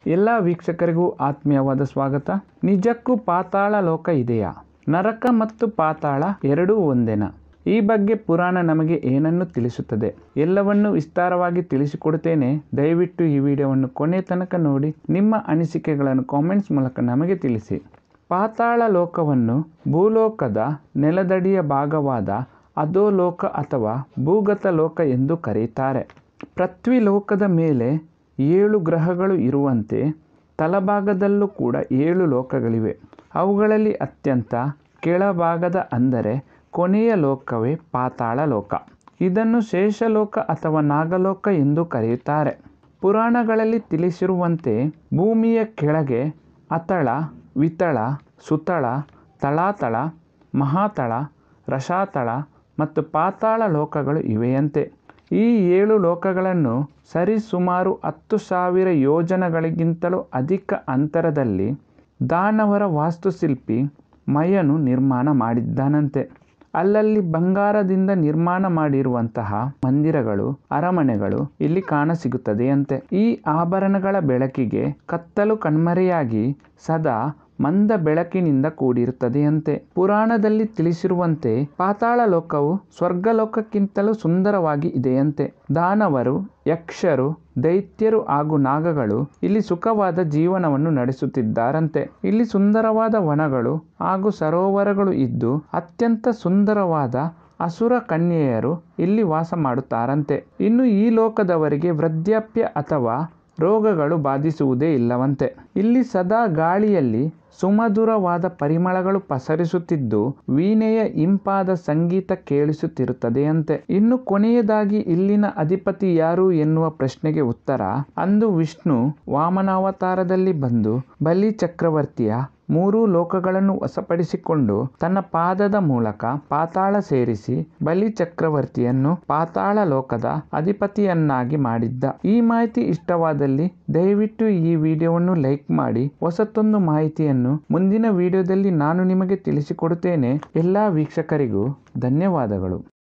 ಎಲ್ಲ ವೀಕ್ಷಕರಿಗೂ ಆತ್ಮೀಯವಾದ ಸ್ವಾಗತ. ನಿಜಕ್ಕೂ ಪಾತಾಳ ಲೋಕ ಇದೆಯಾ? ನರಕ ಮತ್ತು ಪಾತಾಳ ಎರಡೂ ಒಂದೇನಾ? ಈ ಬಗ್ಗೆ ಪುರಾಣ ನಮಗೆ ಏನನ್ನು ತಿಳಿಸುತ್ತದೆ? ಎಲ್ಲವನ್ನು ವಿಸ್ತಾರವಾಗಿ ತಿಳಿಸಿಕೊಡುತ್ತೇನೆ. ದಯವಿಟ್ಟು ಈ ವಿಡಿಯೋವನ್ನು ಕೊನೆ ತನಕ ನೋಡಿ ನಿಮ್ಮ ಅನಿಸಿಕೆಗಳನ್ನು ಕಾಮೆಂಟ್ಸ್ ಮೂಲಕ ನಮಗೆ ತಿಳಿಸಿ. ಪಾತಾಳ ಲೋಕವನ್ನು ಭೂಲೋಕದ ನೆಲದಡಿಯ ಭಾಗವಾದ ಅಧೋಲೋಕ ಅಥವಾ ಭೂಗತ ಲೋಕ ಎಂದು ಕರೆಯುತ್ತಾರೆ. ಪೃಥ್ವಿ ಲೋಕದ ಮೇಲೆ 7 ಗ್ರಹಗಳು ಇರುವಂತೆ ತಳಭಾಗದಲ್ಲೂ ಕೂಡ 7 ಲೋಕಗಳಿವೆ. ಅವುಗಳಲ್ಲಿ ಅತ್ಯಂತ ಕೆಳಭಾಗದ ಅಂದರೆ ಕೊನೆಯ ಲೋಕವೇ ಪಾತಾಳ ಲೋಕ. ಇದನ್ನು ಶೇಷಲೋಕ ಅಥವಾ ನಾಗಲೋಕ ಎಂದು ಕರೆಯುತ್ತಾರೆ. ಪುರಾಣಗಳಲ್ಲಿ ತಿಳಿಸಿರುವಂತೆ ಭೂಮಿಯ ಕೆಳಗೆ ಅತಳ, ವಿತಳ, ಸುತಳ, ತಳಾತಳ, ಮಹಾತಳ, ರಸಾತಳ ಮತ್ತು ಪಾತಾಳ ಲೋಕಗಳು ಇವೆಯಂತೆ. ಈ 7 ಲೋಕಗಳನ್ನು ಸರಿಸುಮಾರು 10,000 ಯೋಜನಗಳಿಗಿಂತಲೂ ಅಧಿಕ ಅಂತರದಲ್ಲಿ ದಾನವರ ವಾಸ್ತುಶಿಲ್ಪಿ ಮಯನು ನಿರ್ಮಾಣ ಮಾಡಿದ್ದಾನಂತೆ. ಅಲ್ಲಲ್ಲಿ ಬಂಗಾರದಿಂದ ನಿರ್ಮಾಣ ಮಾಡಿರುವಂತಹ ಮಂದಿರಗಳು, ಅರಮನೆಗಳು ಇಲ್ಲಿ ಕಾಣಸಿಗುತ್ತದೆಯಂತೆ. ಈ ಆಭರಣಗಳ ಬೆಳಕಿಗೆ ಕತ್ತಲು ಕಣ್ಮರೆಯಾಗಿ ಸದಾ ಮಂದ ಬೆಳಕಿನಿಂದ ಕೂಡಿರುತ್ತದೆಯಂತೆ. ಪುರಾಣದಲ್ಲಿ ತಿಳಿಸಿರುವಂತೆ ಪಾತಾಳ ಲೋಕವು ಸ್ವರ್ಗಲೋಕಕ್ಕಿಂತಲೂ ಸುಂದರವಾಗಿ ಇದೆಯಂತೆ. ದಾನವರು, ಯಕ್ಷರು, ದೈತ್ಯರು ಹಾಗೂ ನಾಗಗಳು ಇಲ್ಲಿ ಸುಖವಾದ ಜೀವನವನ್ನು ನಡೆಸುತ್ತಿದ್ದಾರಂತೆ. ಇಲ್ಲಿ ಸುಂದರವಾದ ವನಗಳು ಹಾಗೂ ಸರೋವರಗಳು ಇದ್ದು ಅತ್ಯಂತ ಸುಂದರವಾದ ಅಸುರ ಕನ್ಯೆಯರು ಇಲ್ಲಿ ವಾಸ ಮಾಡುತ್ತಾರಂತೆ. ಇನ್ನು ಈ ಲೋಕದವರಿಗೆ ವೃದ್ಧಾಪ್ಯ ಅಥವಾ ರೋಗಗಳು ಬಾಧಿಸುವುದೇ ಇಲ್ಲವಂತೆ. ಇಲ್ಲಿ ಸದಾ ಗಾಳಿಯಲ್ಲಿ ಸುಮಧುರವಾದ ಪರಿಮಳಗಳು ಪಸರಿಸುತ್ತಿದ್ದು ವೀಣೆಯ ಇಂಪಾದ ಸಂಗೀತ ಕೇಳಿಸುತ್ತಿರುತ್ತದೆಯಂತೆ. ಇನ್ನು ಕೊನೆಯದಾಗಿ ಇಲ್ಲಿನ ಅಧಿಪತಿ ಯಾರು ಎನ್ನುವ ಪ್ರಶ್ನೆಗೆ ಉತ್ತರ, ಅಂದು ವಿಷ್ಣು ವಾಮನಾವತಾರದಲ್ಲಿ ಬಂದು ಬಲಿ ಚಕ್ರವರ್ತಿಯ 3 ಲೋಕಗಳನ್ನು ವಶಪಡಿಸಿಕೊಂಡು ತನ್ನ ಪಾದದ ಮೂಲಕ ಪಾತಾಳ ಸೇರಿಸಿ ಬಲಿ ಚಕ್ರವರ್ತಿಯನ್ನು ಪಾತಾಳ ಲೋಕದ ಅಧಿಪತಿಯನ್ನಾಗಿ ಮಾಡಿದ್ದ. ಈ ಮಾಹಿತಿ ಇಷ್ಟವಾದಲ್ಲಿ ದಯವಿಟ್ಟು ಈ ವಿಡಿಯೋವನ್ನು ಲೈಕ್ ಮಾಡಿ. ಹೊಸತೊಂದು ಮಾಹಿತಿಯನ್ನು ಮುಂದಿನ ವಿಡಿಯೋದಲ್ಲಿ ನಾನು ನಿಮಗೆ ತಿಳಿಸಿಕೊಡುತ್ತೇನೆ. ಎಲ್ಲ ವೀಕ್ಷಕರಿಗೂ ಧನ್ಯವಾದಗಳು.